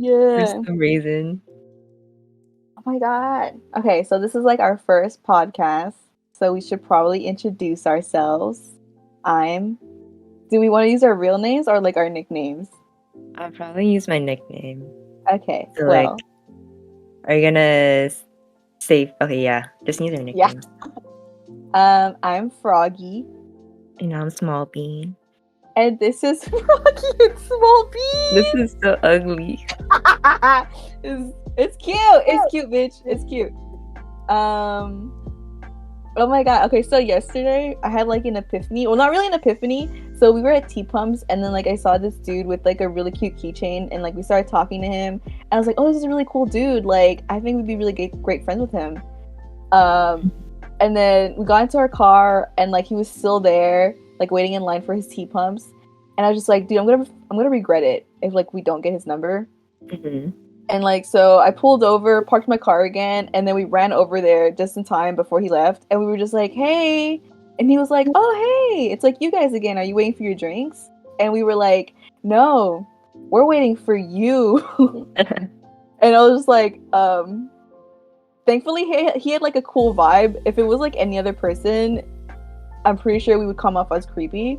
for Yeah. some reason. Oh my God. Okay, so this is like our first podcast, so we should probably introduce ourselves. I'm. Do we want to use our real names or like our nicknames? I'll probably use my nickname. Okay, So like, well, are you gonna say? Okay, yeah, just use our yeah. nicknames. I'm Froggy, And I'm Small Bean. and this is Froggy and Small This Bean. is so ugly. It's cute. It's cute, bitch. It's cute. Um. Oh my God. Okay, so yesterday I had like an epiphany. Well, not really an epiphany. So we were at T Pumps, and then like I saw this dude with like a really cute keychain, and like we started talking to him, and I was like, oh, this is a really cool dude. Like I think we'd be really great friends with him. Um, and then we got into our car, and like he was still there, like waiting in line for his T Pumps, and I was just like, dude, I'm gonna regret it if like we don't get his number. Hmm. And like so I pulled over, parked my car again, and then we ran over there just in time before he left, and we were just like, "Hey." And he was like, "Oh, hey. It's like you guys again. Are you waiting for your drinks?" And we were like, "No. We're waiting for you." And I was just like, thankfully he had like a cool vibe. If it was like any other person, I'm pretty sure we would come off as creepy.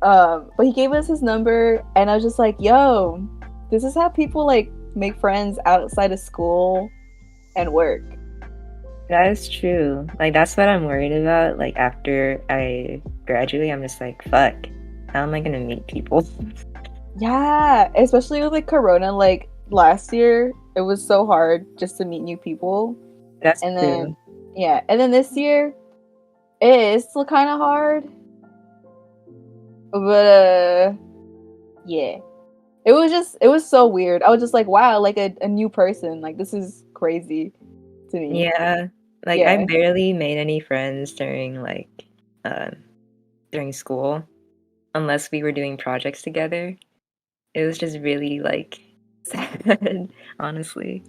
But he gave us his number, and I was just like, "Yo, this is how people like make friends outside of school and work." That is true. Like that's what I'm worried about. Like after I graduate, I'm just like, fuck. How am I gonna meet people? Yeah, especially with like Corona. Like last year, it was so hard just to meet new people, That's and then true. yeah, and then this year it is still kind of hard, but yeah, it was so weird. I was just like, wow, like a new person. Like this is crazy to me. Yeah. Like I Yeah. barely made any friends uh during school unless we were doing projects together. It was just really like sad, honestly.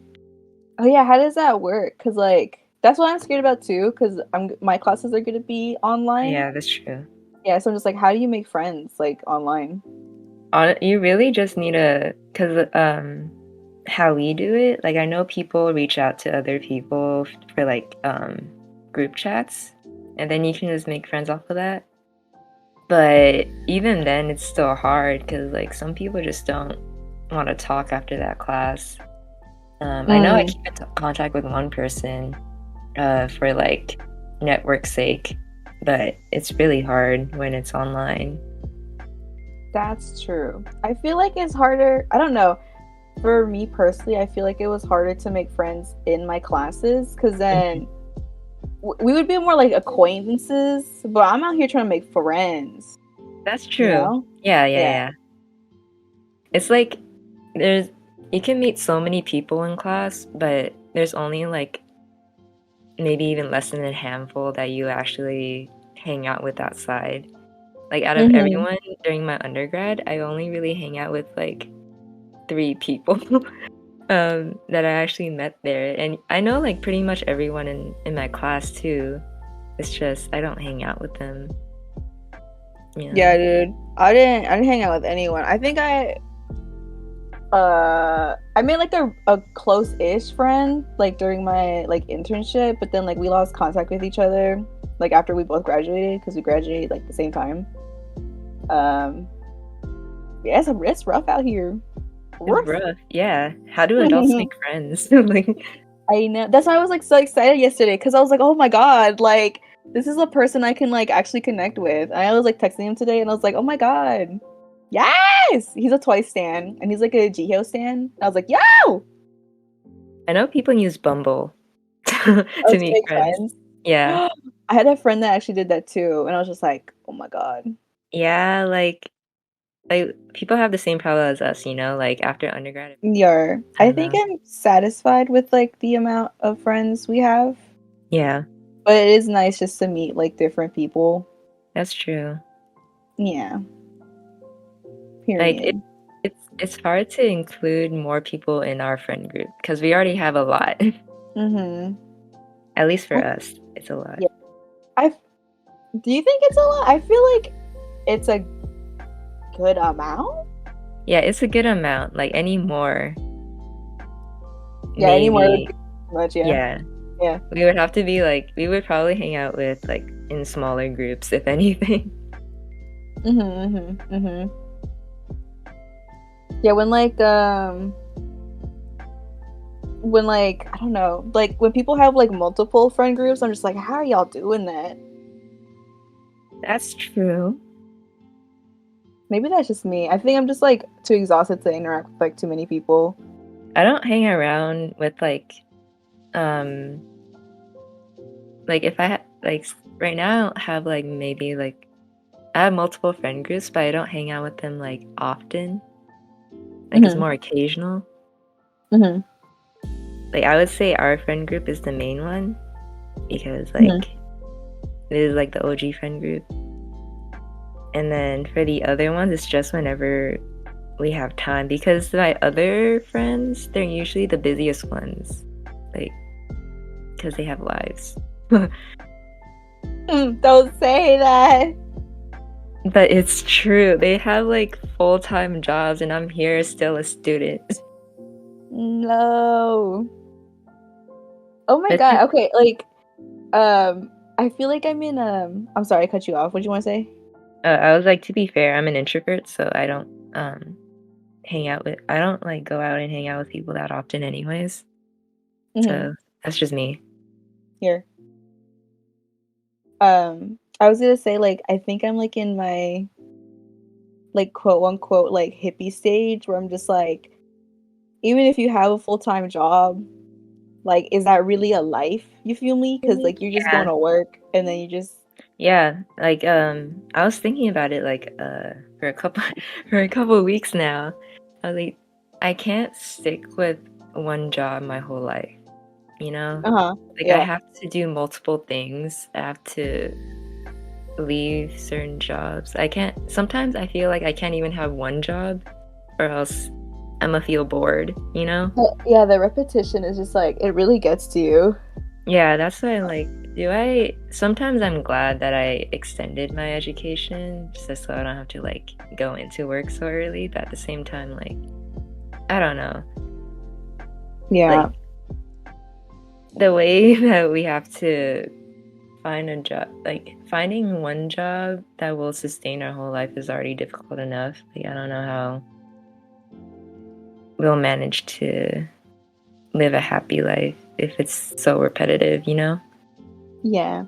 Oh yeah, how does that work? Cause like that's what I'm scared about too. Cause my classes are gonna be online. Yeah, that's true. Yeah, so I'm just like, how do you make friends like online? You really just need a, because how we do it, like I know people reach out to other people for like group chats, and then you can just make friends off of that. But even then, it's still hard because like some people just don't want to talk after that class. I know I Mm, keep in contact with one person for like network sake, but it's really hard when it's online. that's true. I feel like it's harder. I don't know. For me personally, I feel like it was harder to make friends in my classes because Mhm. then we would be more like acquaintances. But I'm out here trying to make friends. That's You true. know? Yeah, yeah, Yeah. yeah. It's like there's you can meet so many people in class, but there's only like maybe even less than a handful that you actually hang out with outside. Like out of Hmm. everyone during my undergrad, I only really hang out with like three people that I actually met there. And I know like pretty much everyone in my class too. It's just I don't hang out with them, you Yeah, know. dude. I didn't hang out with anyone. I think I made like a close-ish friend like during my like internship, but then like we lost contact with each other like after we both graduated because we graduated like the same time. um yeah, it's rough out here. It's Rough. rough. Yeah. How do adults make friends? Like I know, that's why I was like so excited yesterday because I was like, oh my God, like this is a person I can like actually connect with. And I was like texting him today and I was like, oh my God, yes, he's a Twice stan and he's like a Jihyo stan. I was like, yo, I know people use Bumble to oh, to meet make friends. friends. Yeah. I had a friend that actually did that too, and I was just like, "Oh my God." Yeah, like people have the same problem as us, you know, like after undergrad, Yeah, I I don't think know. I'm satisfied with like the amount of friends we have, Yeah, but it is nice just to meet like different people. that's true. Yeah, Like period. it's hard to include more people in our friend group because we already have a lot. Mm-hmm. At least for us, it's a lot. Yeah, I. Do you think it's a lot? I feel like it's a good amount. Yeah, it's a good amount. Like any more, Yeah, anymore would maybe, be too much. Yeah, yeah, yeah. we would have to be like, we would probably hang out with like in smaller groups, if anything. Mhm. Yeah, when like I don't know, like when people have like multiple friend groups, I'm just like, how are y'all doing that? That's true. Maybe that's just me. I think I'm just like too exhausted to interact with like too many people. I don't hang around with um, like if I right now I don't have like maybe like I have multiple friend groups, but I don't hang out with them like often. Like it's Hmm. more occasional. Hmm. Like I would say our friend group is the main one because Hmm. like it is like the OG friend group. And then for the other ones, it's just whenever we have time because my other friends, they're usually the busiest ones. Like because they have lives. Don't say that. But it's true. They have like full-time jobs and I'm here still a student. No. Oh my But God. Okay, like I feel like I'm in I'm sorry, I cut you off. What do you want to say? I was like, to be fair, I'm an introvert, so I don't I don't like go out and hang out with people that often anyways. Hmm. So that's just me. Here. I was gonna say like I think I'm like in my like quote unquote like hippie stage where I'm just like, even if you have a full-time job, like is that really a life? You feel me? Because like you're just going Yeah. to work and then you just Yeah, like I was thinking about it like for a couple for a couple of weeks now. I was like I can't stick with one job my whole life, you know? uh-huh. Like I Yeah. have to do multiple things. I have to leave certain jobs. I can't sometimes I feel like I can't even have one job or else I'm gonna feel bored, you know? But yeah, the repetition is just like it really gets to you. Yeah, that's why like do I sometimes I'm glad that I extended my education just so I don't have to like go into work so early, but at the same time like I don't know. Yeah. Like the way that we have to find a job, like finding one job that will sustain our whole life is already difficult enough. Like I don't know how we'll manage to live a happy life if it's so repetitive, you know? Yeah.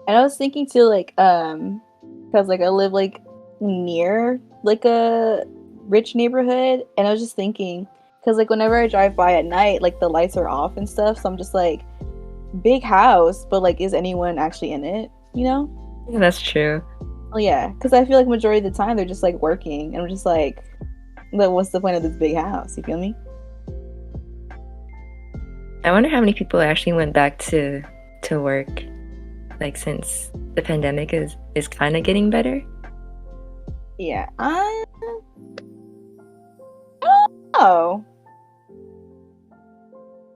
And I was thinking too, like, because like I live like near like a rich neighborhood, and I was just thinking, because like whenever I drive by at night, like the lights are off and stuff, so I'm just like, big house, but like, is anyone actually in it? You know? Yeah, that's true. Well, yeah, because I feel like majority of the time they're just like working, and I'm just like, then what's the point of this big house? You feel me? I wonder how many people actually went back to work like since the pandemic is kind of getting better. Yeah. Oh,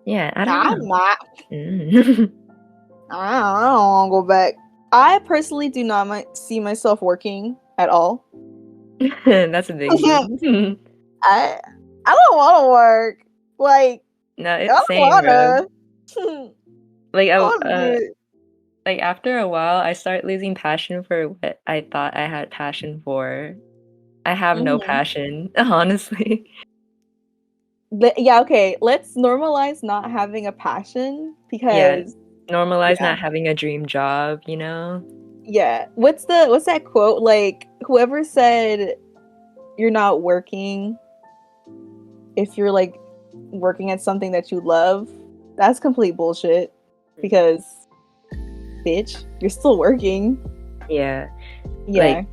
Yeah, I don't I'm know. not. Mm. I don't want to go back. I personally do not see myself working at all. That's a big I thing. I don't want to work. Like No, I it's don't same, bro. wanna. I Like want to. like after a while, I start losing passion for what I thought I had passion for. I have no Hmm. passion, honestly. Yeah, okay. Let's normalize not having a passion Yeah, because normalize yeah, not having a dream job, you know? yeah. What's that quote? Like whoever said you're not working if you're like working at something that you love, that's complete bullshit. Because bitch, you're still working. Yeah, Yeah. like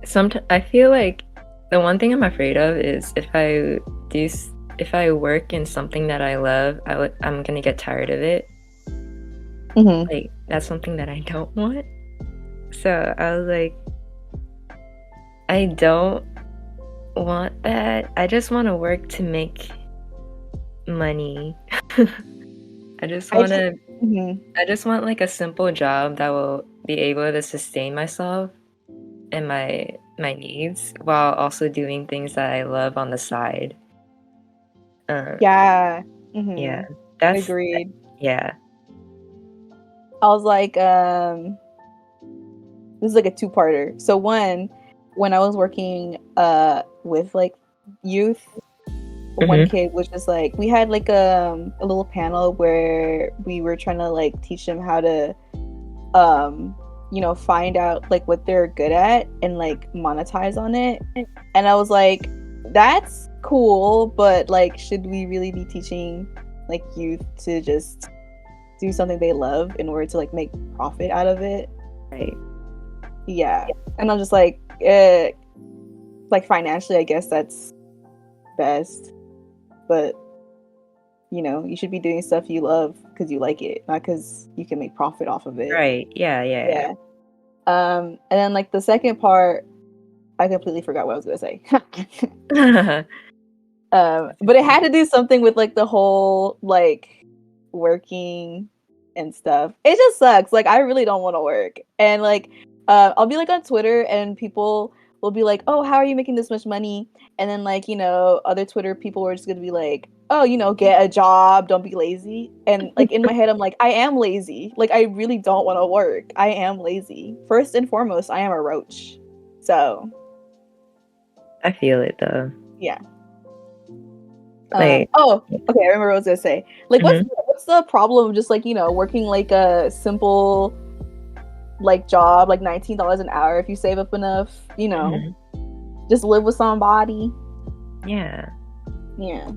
sometimes I feel like the one thing I'm afraid of is do if I work in something that I love, I'm gonna get tired of it. Hmm. Like that's something that I don't want. So I was like, I don't want that. I just want to work to make money. I just I want just. to Mhm. I just want like a simple job that will be able to sustain myself and my needs while also doing things that I love on the side. Um, Yeah. yeah, Hmm. That's Agreed. yeah. I was like, this is like a two-parter. So one, when I was working with like youth, one Hmm. kid was just like, we had like a little panel where we were trying to like teach them how to find out like what they're good at and like monetize on it. And I was like, that's cool, but like, should we really be teaching like youth to just do something they love in order to like make profit out of it? Right. Yeah. And I'm just like financially, I guess that's best, but you should be doing stuff you love because you like it, not because you can make profit off of it. Right. Yeah. Yeah. Yeah. And then like the second part, I completely forgot what I was gonna say. Yeah. But it had to do something with like the whole like working and stuff. It just sucks. Like I really don't want to work. And like I'll be like on Twitter and people will be like, "Oh, how are you making this much money?" And then like, other Twitter people were just going to be like, "Oh, get a job, don't be lazy." And like in my head I'm like, "I am lazy. Like I really don't want to work. I am lazy. First and foremost, I am a roach." So, I feel it though. yeah. Like, Oh, okay, I remember what I was gonna say. Like, what's mhm. what's the problem of just like, working like a simple like job, like $19 an hour if you save up enough, Mhm. just live with somebody. Yeah. Yeah.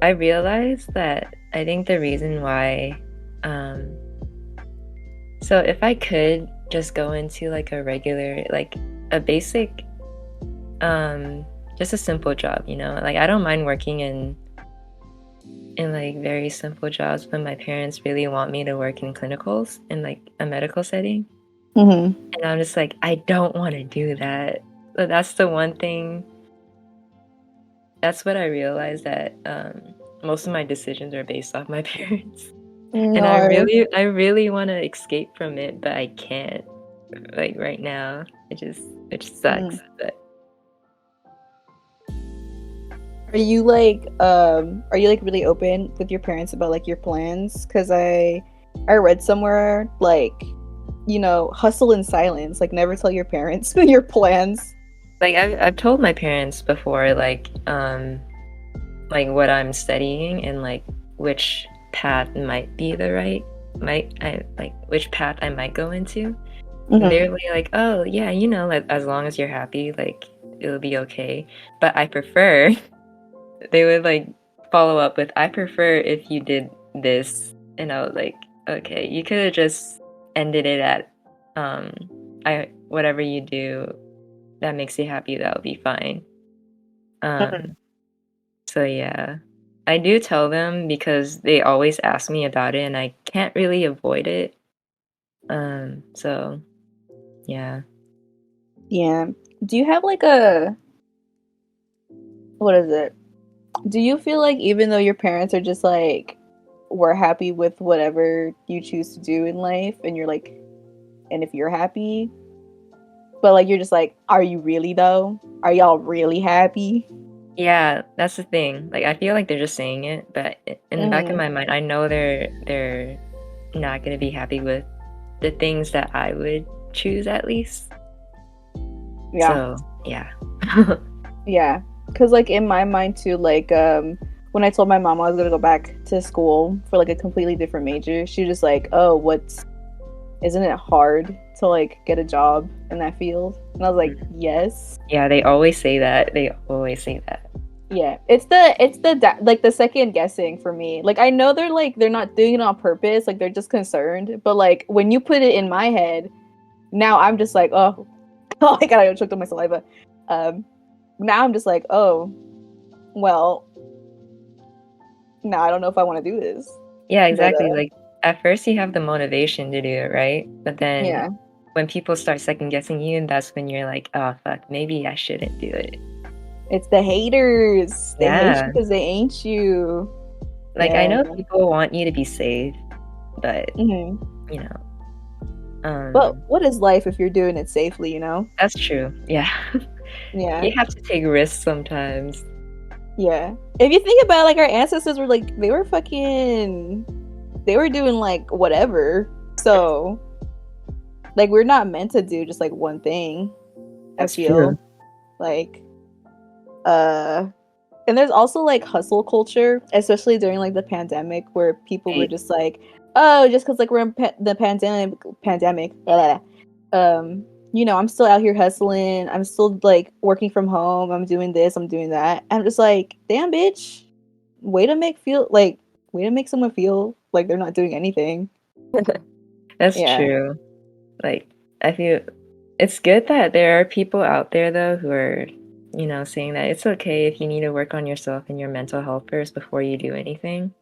I realized that I think the reason why, um, so if I could just go into like a regular, like a basic, um, just a simple job, like I don't mind working in like very simple jobs, but my parents really want me to work in clinicals in like a medical setting. Mm-hmm. And I'm just like, I don't want to do that. But that's the one thing, that's what I realized that most of my decisions are based off my parents. And No. I really want to escape from it, but I can't. Like right now, it just Mm. sucks. But Are you like really open with your parents about like your plans? Because I read somewhere like, hustle in silence, like never tell your parents your plans. like I've told my parents before, like what I'm studying and like which path might be the right might I like which path I might go into. And they're Mm-hmm. really like, oh yeah, like as long as you're happy, like it'll be okay. But I prefer they would like follow up with, I prefer if you did this. And I was like, okay, you could have just ended it at um I whatever you do that makes you happy, that'll be fine. Um so yeah. I do tell them because they always ask me about it and I can't really avoid it. So yeah. Yeah. Do you have like a what is it? Do you feel like even though your parents are just like we're happy with whatever you choose to do in life and you're like and if you're happy, but like you're just like, are you really though? Are y'all really happy? Yeah, that's the thing. Like I feel like they're just saying it, but in the back of Mm-hmm. my mind, I know they're not gonna be happy with the things that I would choose at least. Yeah. So yeah. Yeah. Cause like in my mind too, like when I told my mom I was gonna go back to school for like a completely different major, she was just like, "Oh, isn't it hard to like get a job in that field?" And I was like, "Yes." Yeah, they always say that. They always say that. Yeah, it's the like the second guessing for me. Like I know they're not doing it on purpose, like they're just concerned. But like when you put it in my head, now I'm just like, oh, oh my god, I choked on my saliva. Um, Now I'm just like, oh, well, now I don't know if I want to do this. Yeah, But exactly. Like at first you have the motivation to do it, right? But then yeah, when people start second guessing you, that's when you're like, oh fuck, maybe I shouldn't do it. it's the haters. They hate you Yeah. because they ain't you. Like I Yeah. know people want you to be safe, but Hmm. you know, But um what is life if you're doing it safely? that's true. Yeah. Yeah. You have to take risks sometimes. Yeah. If you think about it, like our ancestors were like they were fucking they were doing like whatever. So like we're not meant to do just like one thing, I That's true. feel. Like uh and there's also like hustle culture, especially during like the pandemic where people were Right. just like, "Oh, just cuz like we're in the pandemic, blah, you know, I'm still out here hustling. I'm still like working from home. I'm doing this, I'm doing that." I'm just like, "Damn, bitch. Way to make feel like way to make someone feel like they're not doing anything." That's Yeah. true. Like, I feel it's good that there are people out there though who are, saying that it's okay if you need to work on yourself and your mental health first before you do anything.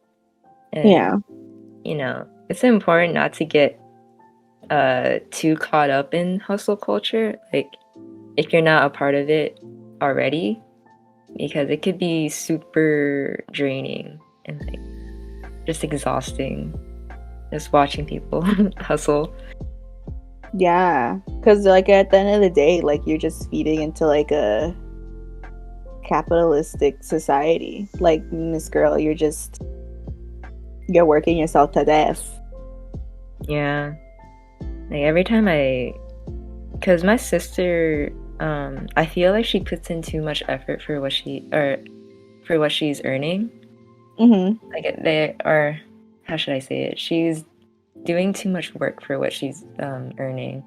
And, Yeah. it's important not to get too caught up in hustle culture. Like, if you're not a part of it already, because it could be super draining and like just exhausting just watching people hustle. Yeah. Cuz like at the end of the day, like you're just feeding into like a capitalistic society. Like, Miss Girl, you're working yourself to death. Yeah. Like every time because my sister, I feel like she puts in too much effort for what she's earning. Mm-hmm. Like they are, how should I say it? She's doing too much work for what she's earning.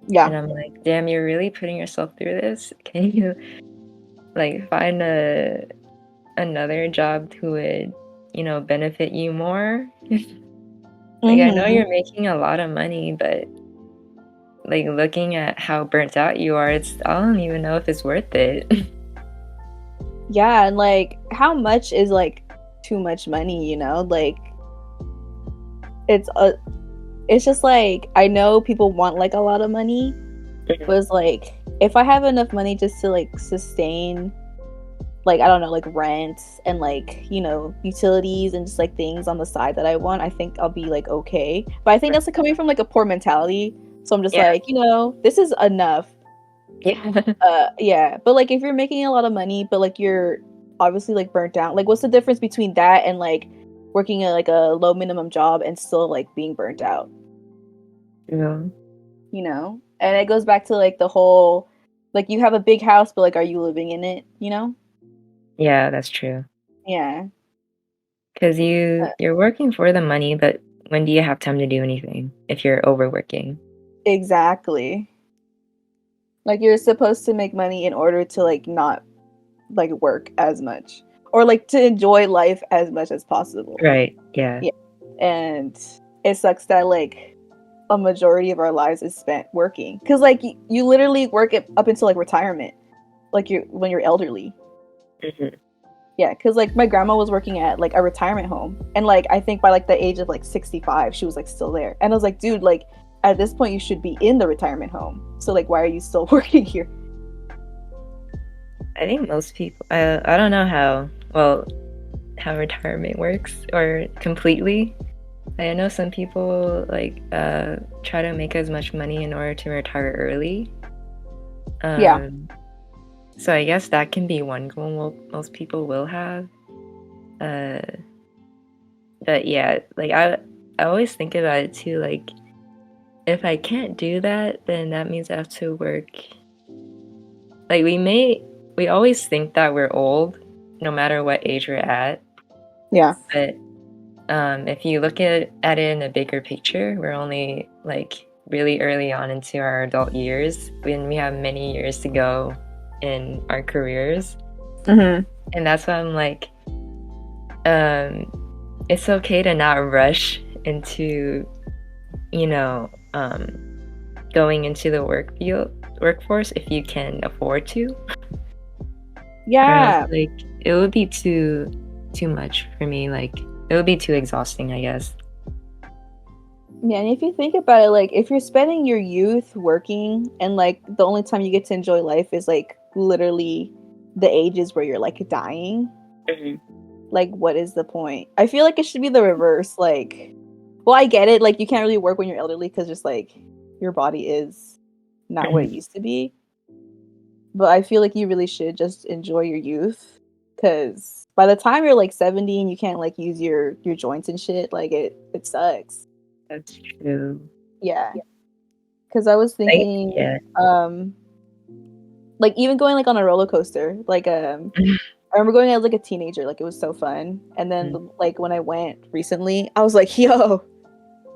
Yeah. And I'm like, damn, you're really putting yourself through this? Can you like find another job who would, benefit you more? Like I know Mm-hmm. you're making a lot of money, but like looking at how burnt out you are, I don't even know if it's worth it. Yeah, and like how much is like too much money, you know? Like it's a it's just like I know people want like a lot of money, but it's like if I have enough money just to like sustain like I don't know, like rent and like, you know, utilities and just like things on the side that I want, I think I'll be like okay. But I think that's like coming from like a poor mentality. So I'm just Yeah, like, you know, this is enough. yeah. Yeah, but like if you're making a lot of money, but like you're obviously like burnt out, like what's the difference between that and like working at like a low minimum job and still like being burnt out, Yeah, you know? And it goes back to like the whole like you have a big house, but like are you living in it, you know? yeah, that's true. Yeah. Because Uh, you're working for the money, but when do you have time to do anything if you're overworking? exactly. Like you're supposed to make money in order to like not like work as much or like to enjoy life as much as possible. Right. Yeah. Yeah. And it sucks that like a majority of our lives is spent working because like you literally work it up until like retirement like you when you're elderly. Hmm. Yeah, because like my grandma was working at like a retirement home and like I think by like the age of like 65 she was like still there and I was like dude like at this point you should be in the retirement home so like why are you still working here? I think most people, I don't know how retirement works or completely. I know some people like try to make as much money in order to retire early. Yeah. Um, so I guess that can be one goal most people will have. Uh, but yeah, like I always think about it too. Like if I can't do that, then that means I have to work. Like we always think that we're old, no matter what age we're at. Yeah. But if you look at it in a bigger picture, we're only like really early on into our adult years when we have many years to go in our careers. Mm-hmm. And that's why I'm like, um, it's okay to not rush into, you know, going into the workforce if you can afford to, or else Yeah. like it would be too much for me. Like it would be too exhausting, I guess. Yeah, and if you think about it, like if you're spending your youth working and like the only time you get to enjoy life is like literally the ages where you're like dying, Mhm. like what is the point? I feel like it should be the reverse. Like, well, I get it. Like you can't really work when you're elderly because just like your body is not what it Mhm. used to be. But I feel like you really should just enjoy your youth. Because by the time you're like 70 and you can't like use your joints and shit, like it sucks. That's true. Yeah. Because I was Like, thinking, yeah. like even going like on a roller coaster, like I remember going as like a teenager, like it was so fun. And then like when I went recently, I was like, yo,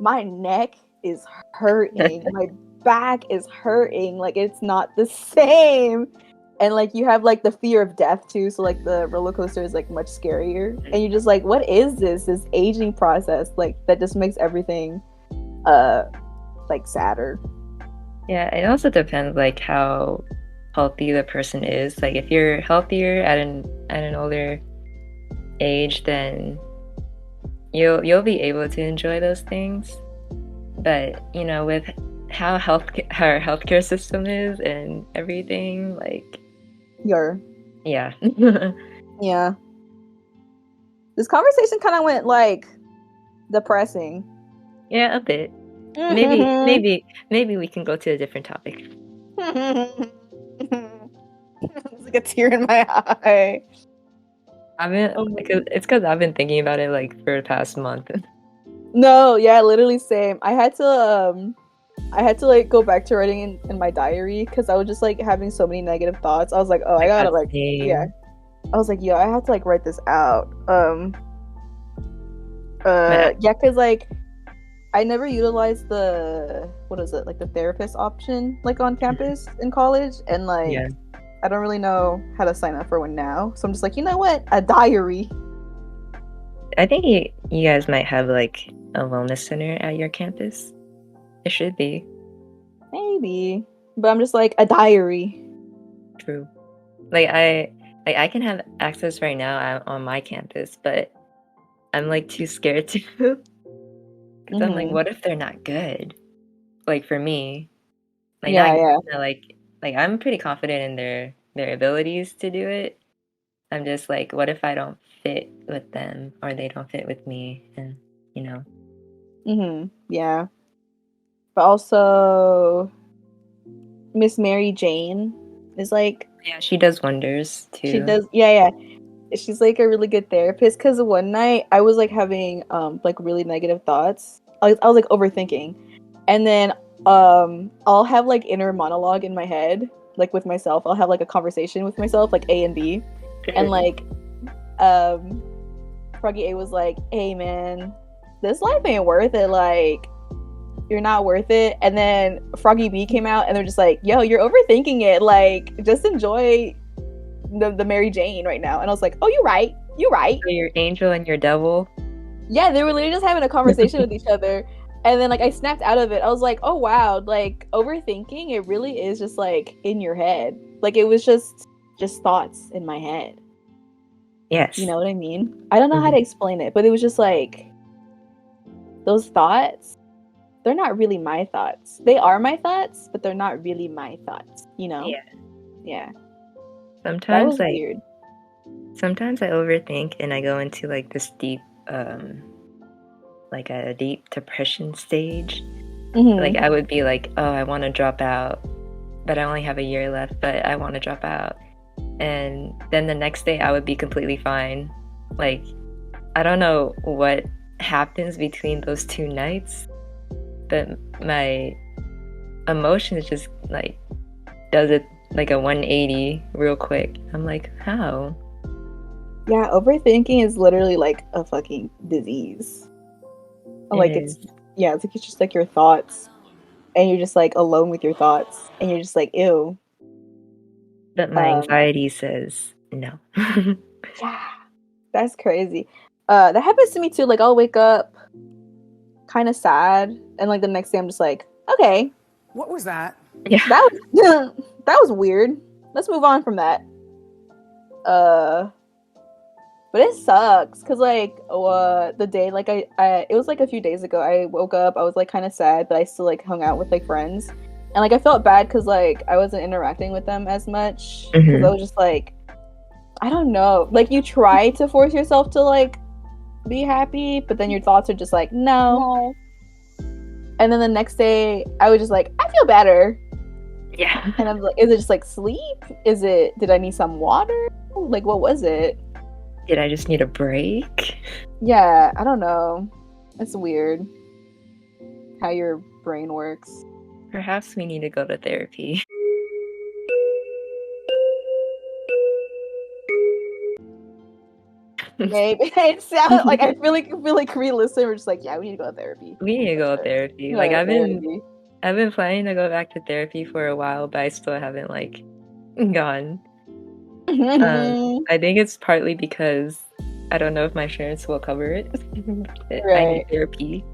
my neck is hurting, my back is hurting, like it's not the same. And like you have like the fear of death too, so like the roller coaster is like much scarier. And you're just like, what is this aging process? Like that just makes everything like sadder. Yeah, it also depends like how healthy the person is. Like if you're healthier at an older age, then you'll be able to enjoy those things. But you know, with how our healthcare system is and everything, like Your yeah. Yeah. This conversation kind of went like depressing. Yeah, a bit. Maybe we can go to a different topic. It's like a tear in my eye. I've been it's because I've been thinking about it like for the past month. No, yeah, literally same. I had to like go back to writing in my diary because I was just like having so many negative thoughts. I was like, oh, I Like gotta that like, yeah. same. I was like, yo, I have to like write this out. But Yeah, because like I never utilized the what is it like the therapist option like on campus in college, and like yeah, I don't really know how to sign up for one now. So I'm just like, you know what, a diary. I think you guys might have like a wellness center at your campus. It should be Maybe. But I'm just like a diary. true. Like I can have access right now on my campus, but I'm like too scared to because I'm like, Mm-hmm. what if they're not good? Like for me, like Yeah, not yeah. like I'm pretty confident in their abilities to do it. I'm just like, what if I don't fit with them or they don't fit with me? And you know, Mm-hmm. Yeah. But also Miss Mary Jane is like yeah, she does wonders she too. does yeah, yeah. She's like a really good therapist because one night I was like having like really negative thoughts. I was like overthinking. And then I'll have like inner monologue in my head, like with myself. I'll have like a conversation with myself, like A and B. And like um Froggy A was like, hey man, this life ain't worth it. Like, you're not worth it. And then Froggy B came out and they're just like, yo, you're overthinking it. Like, just enjoy the Mary Jane right now. And I was like, oh, you're right. You're right. So your angel and your devil. Yeah, they were literally just having a conversation with each other. And then like I snapped out of it. I was like, oh wow, like overthinking, it really is just like in your head. Like it was just thoughts in my head. You Yes. know what I mean? I don't know how to Mhm. explain it, but it was just like those thoughts, they're not really my thoughts. They are my thoughts, but they're not really my thoughts, you know? Yeah. Yeah. That Sometimes was like weird. sometimes I overthink and I go into like this deep like a deep depression stage. Like Mm-hmm. I would be like, oh, I want to drop out, but I only have a year left, but I want to drop out. And then the next day I would be completely fine. Like I don't know what happens between those two nights, but my emotions just like does it like a 180 real quick. I'm like, how? Yeah, overthinking is literally like a fucking disease. It Like is. it's yeah, it's like it's just like your thoughts and you're just like alone with your thoughts and you're just like, ew. But my Um anxiety says no. yeah, that's crazy. That happens to me too. Like I'll wake up kind of sad and like the next day I'm just like, okay, What was that? Yeah. that was that was weird. Let's move on from that. Uh but it sucks because like the day like I it was like a few days ago I woke up, I was like kind of sad, but I still like hung out with like friends, and like I felt bad because like I wasn't interacting with them as much because I Hmm. was just like, I don't know, like you try to force yourself to like be happy, but then your thoughts are just like no. No. And then the next day I was just like, I feel better. Yeah. And I'm like, is it just like sleep? Is it, did I need some water? Like what was it? Did I just need a break? Yeah, I don't know. It's weird how your brain works. Perhaps we need to go to therapy. Maybe it sounds like I feel like re-listen. We're just like, yeah, we need to go to therapy We need to for go to sure. therapy. Go Like to therapy. I've been planning to go back to therapy for a while, but I still haven't like gone. Um, I think it's partly because I don't know if my insurance will cover it. I need Right. therapy.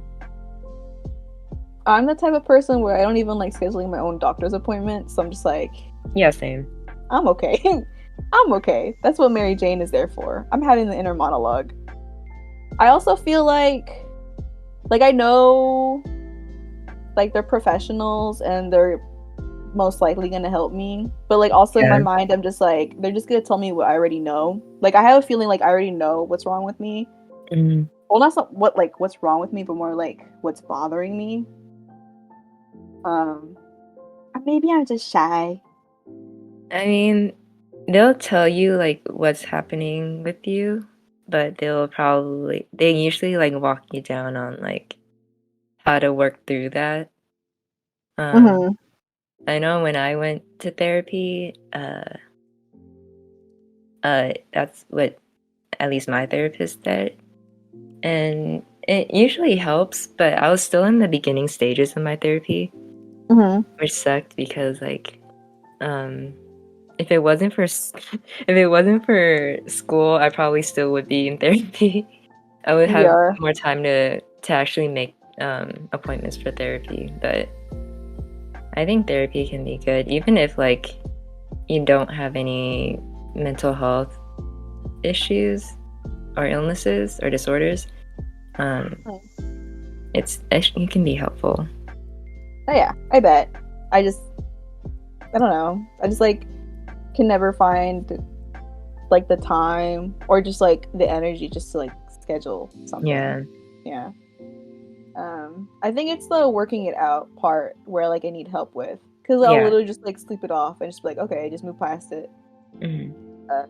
I'm the type of person where I don't even like scheduling my own doctor's appointment, so I'm just like, Yeah, same. I'm okay. I'm okay. That's what Mary Jane is there for. I'm having the inner monologue. I also feel like I know like they're professionals and they're most likely gonna help me. But like also in my Yeah. mind I'm just like they're just gonna tell me what I already know. Like I have a feeling like I already know what's wrong with me. Mm. Well not what like what's wrong with me, but more like what's bothering me. Um maybe I'm just shy. I mean, they'll tell you like what's happening with you, but they usually like walk you down on like how to work through that. Um, Mm-hmm. I know when I went to therapy, that's what at least my therapist said. And it usually helps, but I was still in the beginning stages of my therapy, Mm-hmm. which sucked because like um if it wasn't for if it wasn't for school, I probably still would be in therapy. I would have Yeah. more time to actually make appointments for therapy, but I think therapy can be good even if like you don't have any mental health issues or illnesses or disorders. Um, it can be helpful. Oh yeah, I bet. I don't know. I just like can never find like the time or just like the energy just to like schedule something. Yeah, Yeah. I think it's the working it out part where like I need help with because I'll yeah. literally just like sleep it off and just be like, okay, just move past it. Mhm. Uh,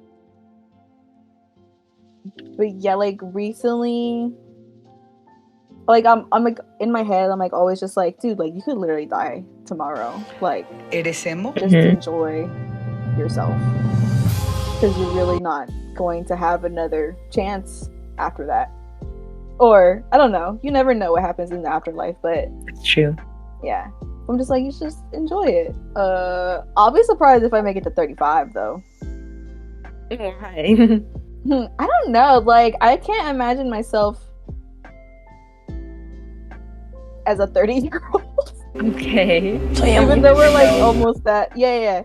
but yeah, like recently, like I'm like in my head, I'm like always just like, dude, like you could literally die tomorrow. Like, ¿Eres emo? just Mhm. enjoy yourself because you're really not going to have another chance after that. Or I don't know. You never know what happens in the afterlife, but It's true. yeah. I'm just like you should just enjoy it. I'll be surprised if I make it to 35 though. Why? I don't know. Like I can't imagine myself as a 30-year-old. Okay. Even though we're like almost that. Yeah, yeah.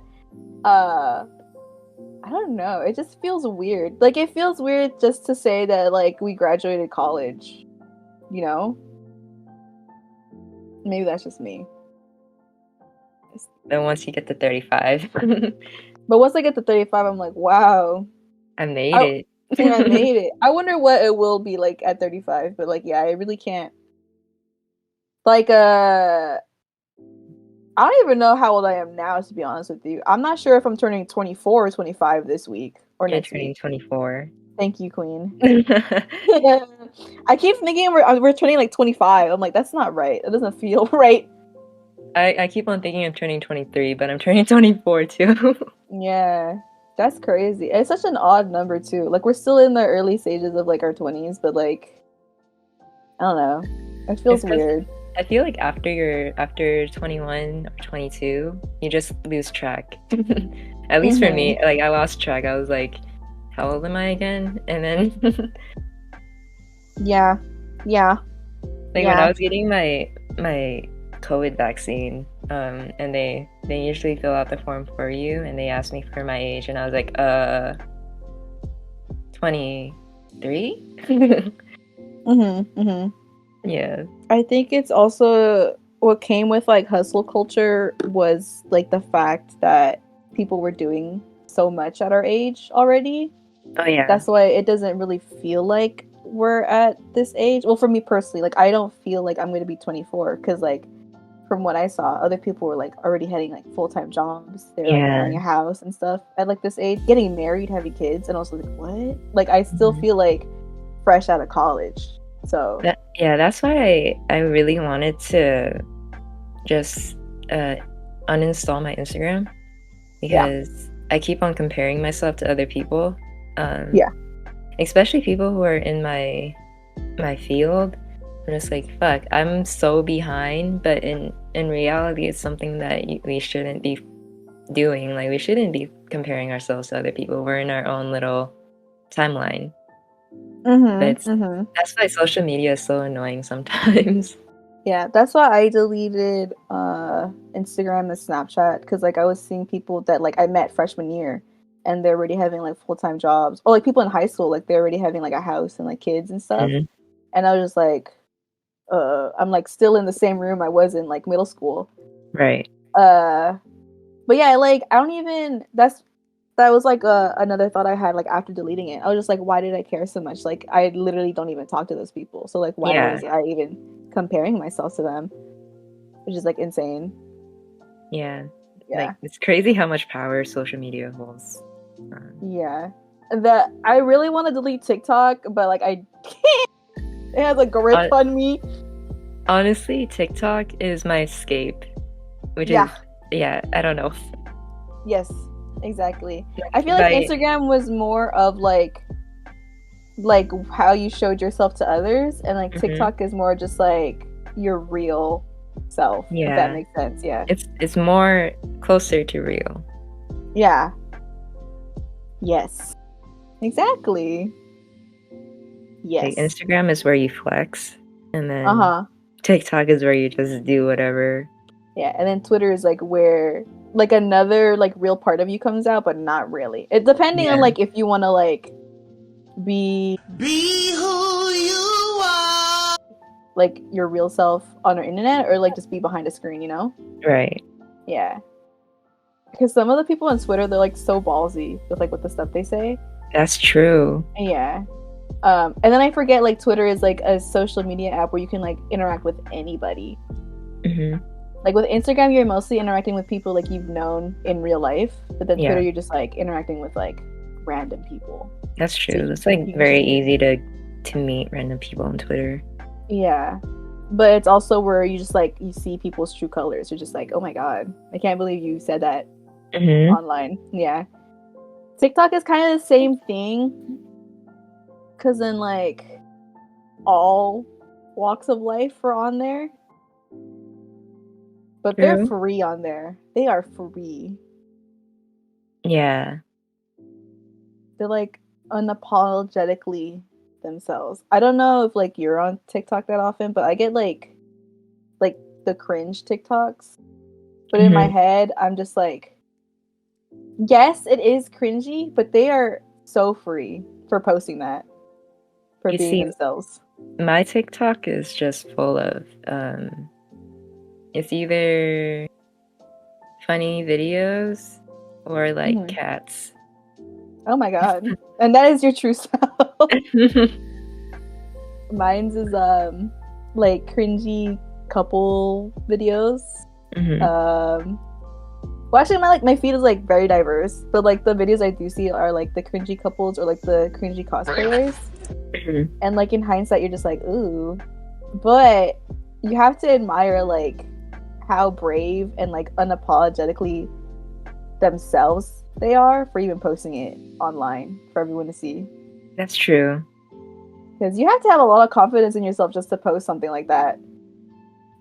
I don't know. It just feels weird. Like it feels weird just to say that like we graduated college, you know? Maybe that's just me. Then once you get to 35, But once I get to 35, I'm like, wow, I made I it. I made it. I wonder what it will be like at 35, but like yeah, I really can't. Like I don't even know how old I am now to be honest with you. I'm not sure if I'm turning 24 or 25 this week or You're next turning week. 24. Thank you, queen. I keep thinking we're turning like 25. I'm like that's not right. It doesn't feel right. I keep on thinking I'm turning 23, but I'm turning 24 too. Yeah. That's crazy. It's such an odd number too. Like we're still in the early stages of like our 20s, but like I don't know. It It's feels because weird. I feel like after 21 or 22, you just lose track. At least for Mhm. me, like I lost track. I was like, how old am I again? And then Yeah. Yeah. like when I Yeah. was getting my COVID vaccine, and they usually fill out the form for you, and they asked me for my age, and I was like, 23. Mhm. Mhm. Yeah, I think it's also what came with like hustle culture was like the fact that people were doing so much at our age already. oh yeah, That's why it doesn't really feel like we're at this age. Well, for me personally, like I don't feel like I'm going to be 24 cuz like from what I saw, other people were like already having like full-time jobs. They're like Yeah. buying a house and stuff at like this age, getting married, having kids, and I was like, what? Like I still Mhm. feel like fresh out of college. So That's why I really wanted to just uh, uninstall my Instagram yeah, because I keep on comparing myself to other people, um, yeah. especially people who are in my field. I'm just like, fuck, I'm so behind, but in reality, it's something that we shouldn't be doing. Like, we shouldn't be comparing ourselves to other people. We're in our own little timeline. But Mhm. Mhm. that's why social media is so annoying sometimes. Yeah, that's why I deleted Instagram and Snapchat because like I was seeing people that like I met freshman year and they're already having like full-time jobs or like people in high school like they're already having like a house and like kids and stuff. Mhm. And I was just like I'm like still in the same room I was in like middle school. Right. Uh but yeah, like I don't even that was like another thought I had like after deleting it. I was just like why did I care so much? Like I literally don't even talk to those people. So like why Yeah. was I even comparing myself to them? Which is like insane. Yeah. Yeah. Like, it's crazy how much power social media holds. Um, Yeah. That I really want to delete TikTok, but like I can't. It has a grip hon- on me. Honestly, TikTok is my escape, which Yeah. is, yeah, I don't know. Yes. Exactly. I Like, feel like by, Instagram was more of like how you showed yourself to others, and like mhm. TikTok is more just like your real self, if that Yeah, makes sense. Yeah. it's more closer to real. Yeah. Yes. Exactly. Like, Yes. Instagram is where you flex, and then Uh-huh. TikTok is where you just do whatever. Yeah, and then Twitter is like where like another like real part of you comes out, but not really. It depending on Yeah. like if you want to like be Be who you are. like your real self on the internet or like just be behind a screen, you know? Right. Yeah. Because some of the people on Twitter they're like so ballsy with like with the stuff they say. That's true. Yeah. And then I forget like Twitter is like a social media app where you can like interact with anybody. Hmm. Like with Instagram, you're mostly interacting with people like you've known in real life, but then Twitter, Yeah, you're just like interacting with like random people. that's So true. It's like like you can very just easy to meet random people on Twitter. yeah, but it's also where you just like you see people's true colors. You're just like, oh my god, I can't believe you said that Hmm. online. Yeah, TikTok is kind of the same thing, cause then like all walks of life are on there, but they're True. free on there. They are free. Yeah. They're like unapologetically themselves. I don't know if like you're on TikTok that often, but I get like the cringe TikToks. But in my Hmm. head, I'm just like, yes, it is cringy, but they are so free for posting that, for You being see, themselves. my TikTok is just full of it's either funny videos or like Hmm. cats. Oh my god. And that is your true self. Mine's is like cringy couple videos. Hmm. Um Well, actually, my feed is like very diverse, but like the videos I do see are like the cringy couples or like the cringy cosplayers, Hmm. and like in hindsight, you're just like, ooh, but you have to admire like how brave and like unapologetically themselves they are for even posting it online for everyone to see. That's true. Because you have to have a lot of confidence in yourself just to post something like that,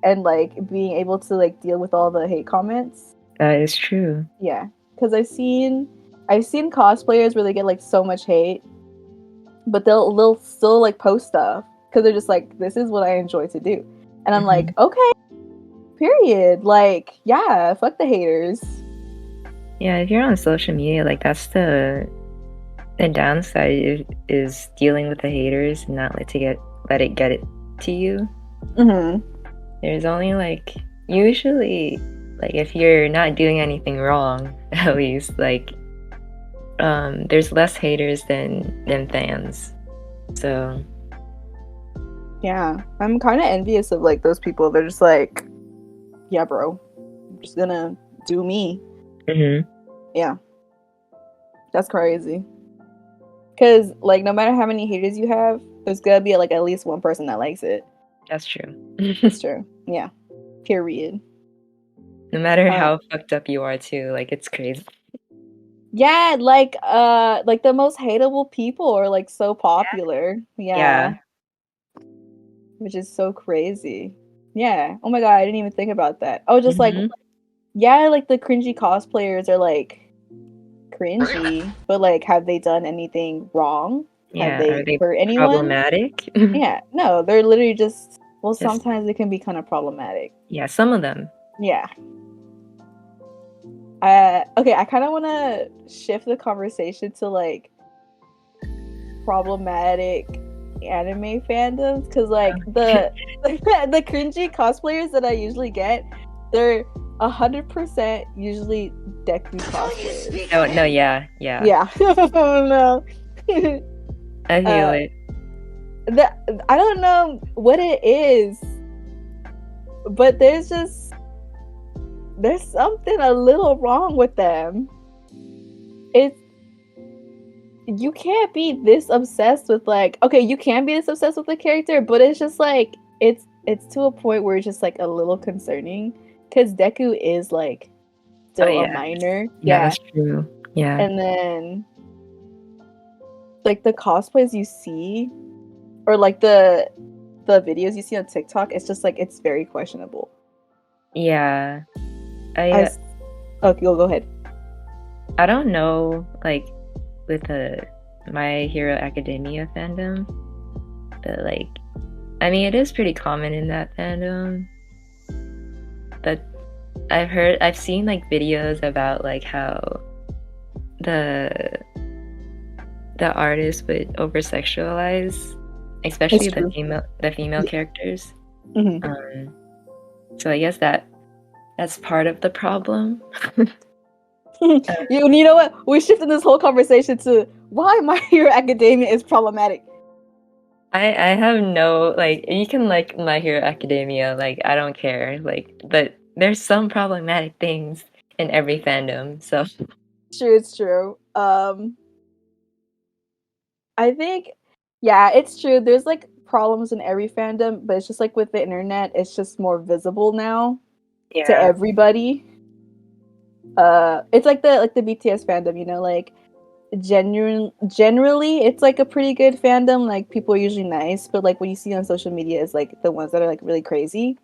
and like being able to like deal with all the hate comments. That is true. Yeah, because I've seen cosplayers where they get like so much hate, but they'll still like post stuff because they're just like, this is what I enjoy to do, and I'm Hmm. like, okay, period. Like, yeah, fuck the haters. Yeah, if you're on social media, like that's the downside is dealing with the haters and not let it get it to you. Mm-hmm. There's only like usually like if you're not doing anything wrong, at least like there's less haters than fans. So Yeah, I'm kind of envious of like those people. They're just like yeah, bro, I'm just gonna do me. Mm-hmm. Yeah, that's crazy. Cause like no matter how many haters you have, there's gonna be like at least one person that likes it. That's true. That's true. Yeah. Period. No matter Uh, how fucked up you are too, like it's crazy. yeah, like the most hateable people are like so popular. Yeah. Yeah, which is so crazy. Yeah. Oh my god, I didn't even think about that. I was just like, Mm-hmm. yeah, like the cringy cosplayers are like cringy, but like, have they done anything wrong? Have Yeah. Are they they hurt anyone? problematic? Yeah, no, they're literally just, well, Just sometimes it can be kind of problematic. yeah, some of them. Yeah. Okay, I kind of want to shift the conversation to like problematic anime fandoms because like the cringy cosplayers that I usually get, they're 100% usually Deku cosplayers. No, no, yeah, yeah. Yeah. Oh no. I feel uh, it. I don't know what it is, but there's something a little wrong with them. It's You can't be this obsessed with like, okay, you can be this obsessed with the character, but it's just like it's to a point where it's just like a little concerning because Deku is like Oh still a yeah. minor. Yeah, Yeah. that's true. Yeah. And then like the cosplays you see or like the videos you see on TikTok, it's just like it's very questionable. Yeah. I I uh, s- Okay, go ahead. I don't know like with the My Hero Academia fandom, but like I mean it is pretty common in that fandom. But I've seen like videos about like how the the artist would over sexualize, It's especially true. the female Yeah. characters. Mhm. Um, so I guess that's part of the problem. Uh, You know what? We shifted this whole conversation to why My Hero Academia is problematic. I have no like you can like My Hero Academia, like I don't care, like but there's some problematic things in every fandom. So True, it's true. I think, yeah, it's true. There's like problems in every fandom, but it's just like with the internet, it's just more visible now to yeah, everybody. It's like the BTS fandom, you know, like generally it's like a pretty good fandom. Like people are usually nice, but like what you see on social media is like the ones that are like really crazy.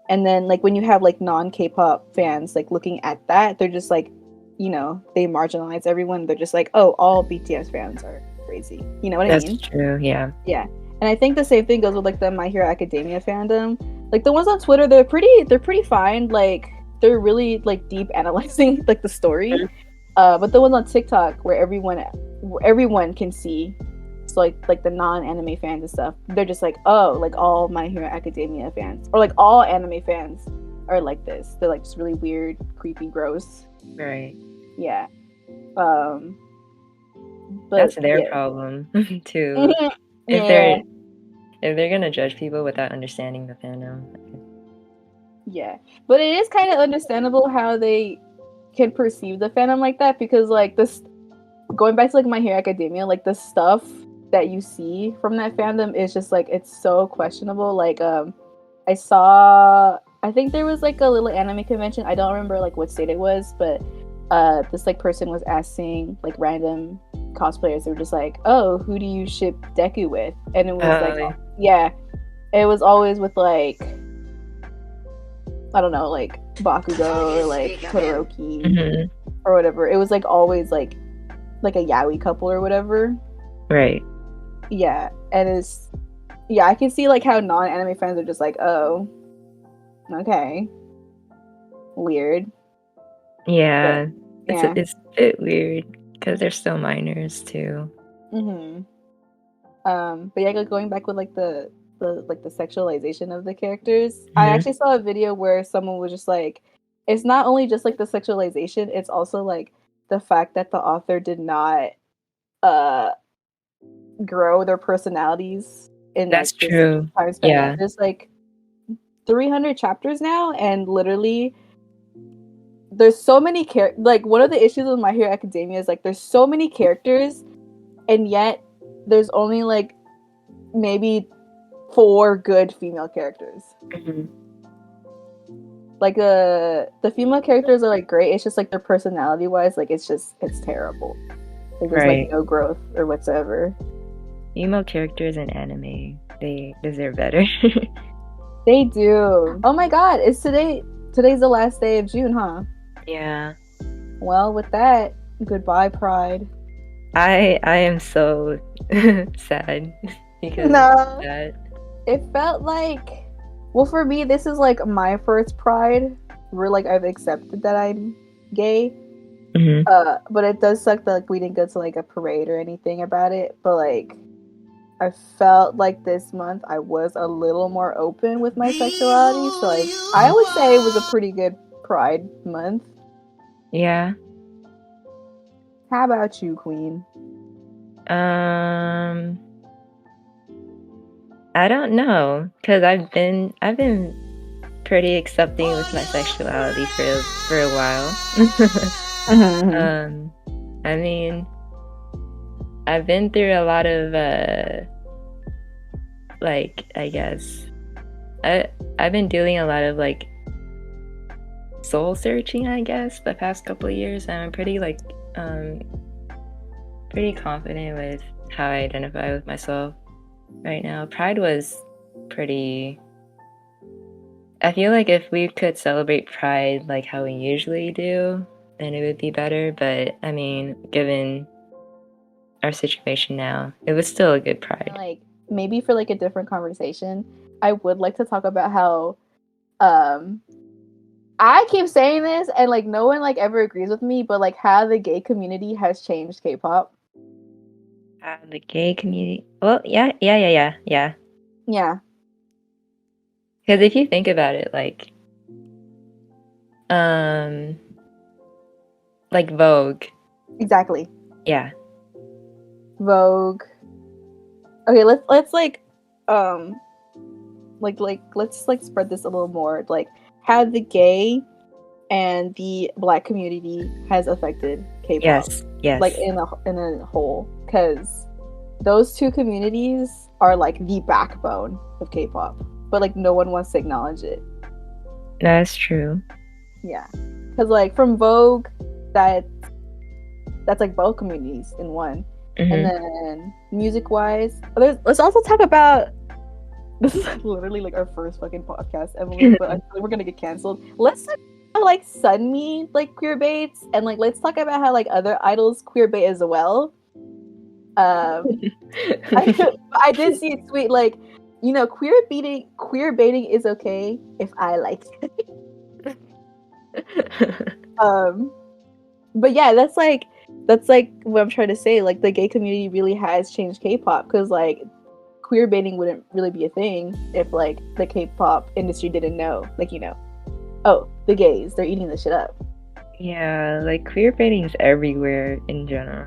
And then like when you have like non K-pop fans like looking at that, they're just like, you know, they marginalize everyone. They're just like, oh, all BTS fans are crazy. You know what I that's mean? true. Yeah. Yeah. And I think the same thing goes with like the My Hero Academia fandom. Like the ones on Twitter, they're pretty fine. Like they're really like deep analyzing like the story. But the ones on TikTok where everyone can see, so like the non-anime fans and stuff, they're just like, oh, like all My Hero Academia fans or like all anime fans are like this. They're like just really weird, creepy, gross. Right. Yeah. Um. That's But their yeah. problem too. Mhm. If Yeah. they're gonna judge people without understanding the fandom. Yeah. But it is kind of understandable how they can perceive the fandom like that because like this going back to like My Hero Academia, like the stuff that you see from that fandom is just like it's so questionable. Like I think there was like a little anime convention. I don't remember like what state it was, but this like person was asking like random cosplayers. They were just like, "Oh, who do you ship Deku with?" And it was like, Oh, yeah, it was always with like I don't know, like Bakugo or like Todoroki mhm. or whatever. It was like always like a yaoi couple or whatever. Right. Yeah, and it's yeah, I can see like how non-anime fans are just like, oh, okay, weird, but Yeah. yeah. It's a bit weird because they're still minors too. Mm-hmm. But yeah, like, going back with like the sexualization of the characters, I Mhm. actually saw a video where someone was just like, it's not only just like the sexualization, it's also like the fact that the author did not uh grow their personalities in That's like this true. time span. Yeah, Yeah. there's like 300 chapters now, and literally there's so many like one of the issues with My Hero Academia is like there's so many characters, and yet there's only like maybe 4 good female characters. Mhm. Like the female characters are like great. It's just like their personality wise, like it's terrible. Like there's Right. like no growth or whatsoever. Female characters in anime, they deserve better. They do. Oh my god, it's today's the last day of June, huh? Yeah. Well, with that, goodbye, Pride. I am so sad because No. of that. It felt like, well, for me, this is like my first Pride where like I've accepted that I'm gay. Mhm. But it does suck that like we didn't go to like a parade or anything about it. But like, I felt like this month I was a little more open with my sexuality. So like, I would say it was a pretty good Pride month. Yeah. How about you, Queen? I don't know, cause I've been pretty accepting with my sexuality for a while. I mean, I've been through a lot of like, I guess I've been doing a lot of like soul searching, I guess, the past couple of years, and I'm pretty like pretty confident with how I identify with myself right now. Pride was pretty. I feel like if we could celebrate Pride like how we usually do, then it would be better. But I mean, given our situation now, it was still a good Pride. Like maybe for like a different conversation, I would like to talk about how I keep saying this and like no one like ever agrees with me, but like how the gay community has changed K-pop. The gay community. Well, yeah. Yeah. Because if you think about it, like Vogue. Exactly. Yeah. Vogue. Okay, let's like let's like spread this a little more. Like how the gay and the black community has affected K-pop. Yes. Like in a whole, because those two communities are like the backbone of K-pop, but like no one wants to acknowledge it. That's true. Yeah, because like from Vogue, that's like both communities in one. Mm-hmm. And then music-wise, let's also talk about. This is literally like our first fucking podcast, Emily, but I feel like we're gonna get canceled. Let's talk about like Sunmi like queer baits, and like let's talk about how like other idols queer bait as well. I did see a tweet like, you know, queer baiting is okay if I like it. But yeah, that's like what I'm trying to say. Like the gay community really has changed K-pop, because like queer baiting wouldn't really be a thing if like the K-pop industry didn't know, like, you know, oh, the gays, they're eating this shit up. Yeah, like queer baiting is everywhere in general.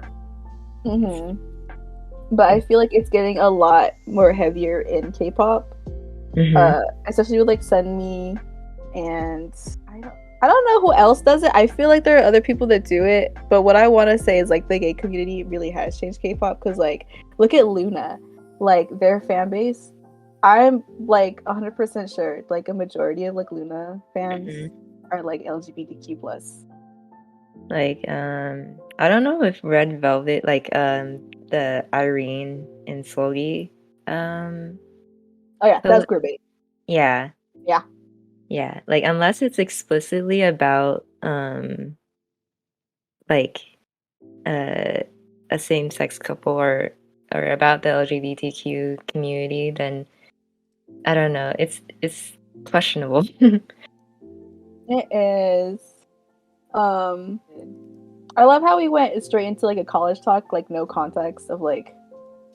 But I feel like it's getting a lot more heavier in K-pop, especially with like Sunmi, and I don't know who else does it. I feel like there are other people that do it, but what I want to say is like the gay community really has changed K-pop, because like look at Luna. Like their fan base, I'm like 100% sure like a majority of like Luna fans are like LGBTQ plus. Like I don't know if Red Velvet, like the Irene and Solgi, oh yeah, that's queer bait. Yeah, like unless it's explicitly about like a same-sex couple or about the LGBTQ community, then I don't know. It's questionable. It is. I love how we went straight into like a college talk, like no context of like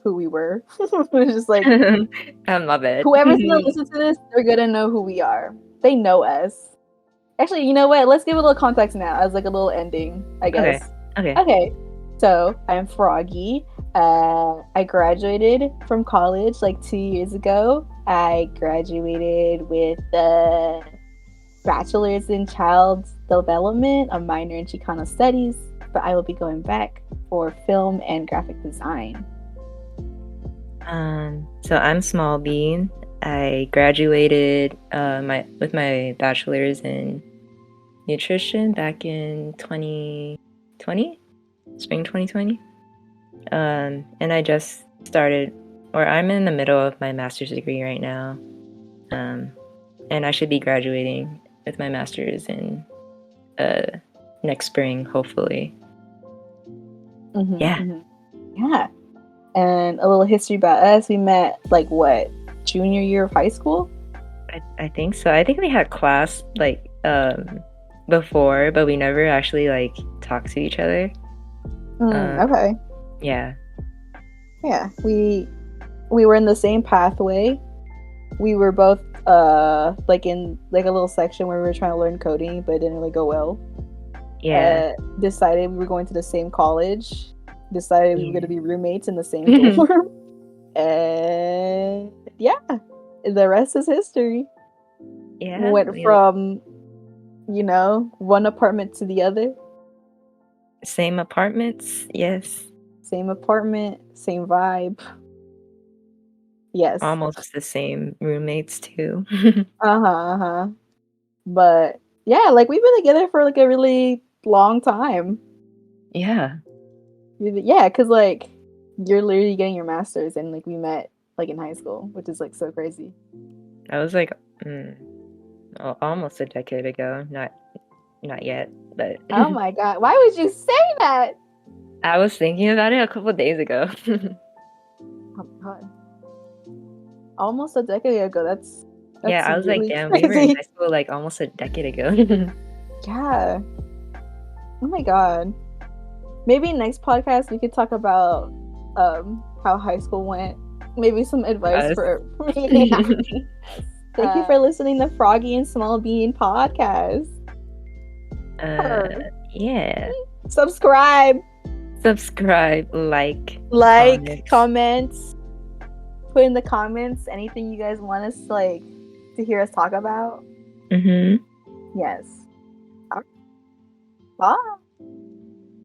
who we were. It was just like, my bad. Whoever's gonna listen to this, they're gonna know who we are. They know us. Actually, you know what? Let's give a little context now as like a little ending, I guess. Okay. So I'm Froggy. I graduated from college like 2 years ago. I graduated with a bachelor's in child development, a minor in Chicano studies, but I will be going back for film and graphic design. So I'm small bean. I graduated with my bachelor's in nutrition back in 2020, spring 2020. And I just started, or I'm in the middle of my master's degree right now. And I should be graduating with my master's in next spring, hopefully. Yeah. Yeah. And a little history about us. We met like what, junior year of high school? I think so. I think we had class like before, but we never actually like talked to each other. Okay. Yeah. Yeah. We were in the same pathway. We were both like in like a little section where we were trying to learn coding, but it didn't really go well. Yeah. Decided we were going to the same college. Decided we were going to be roommates in the same dorm. And yeah, the rest is history. Yeah. Went from, one apartment to the other. Same apartments, yes. Same apartment, same vibe. Yes. Almost the same roommates too. But yeah, like we've been together for like a really long time. Yeah. Yeah, because like you're literally getting your master's and like we met like in high school, which is like so crazy. That was like almost a decade ago. Not yet, but oh my god, why would you say that? I was thinking about it a couple days ago. Oh my god. Almost a decade ago. That's yeah, I was really like, damn, crazy. we were in high school like almost a decade ago. Yeah. Oh my god. Maybe next podcast we could talk about how high school went. Maybe some advice for me. Thank you for listening to Froggy and Small Bean podcast. Yeah. Subscribe, like, comments. Put in the comments anything you guys want us to hear us talk about. Mm-hmm. Yes. Bye.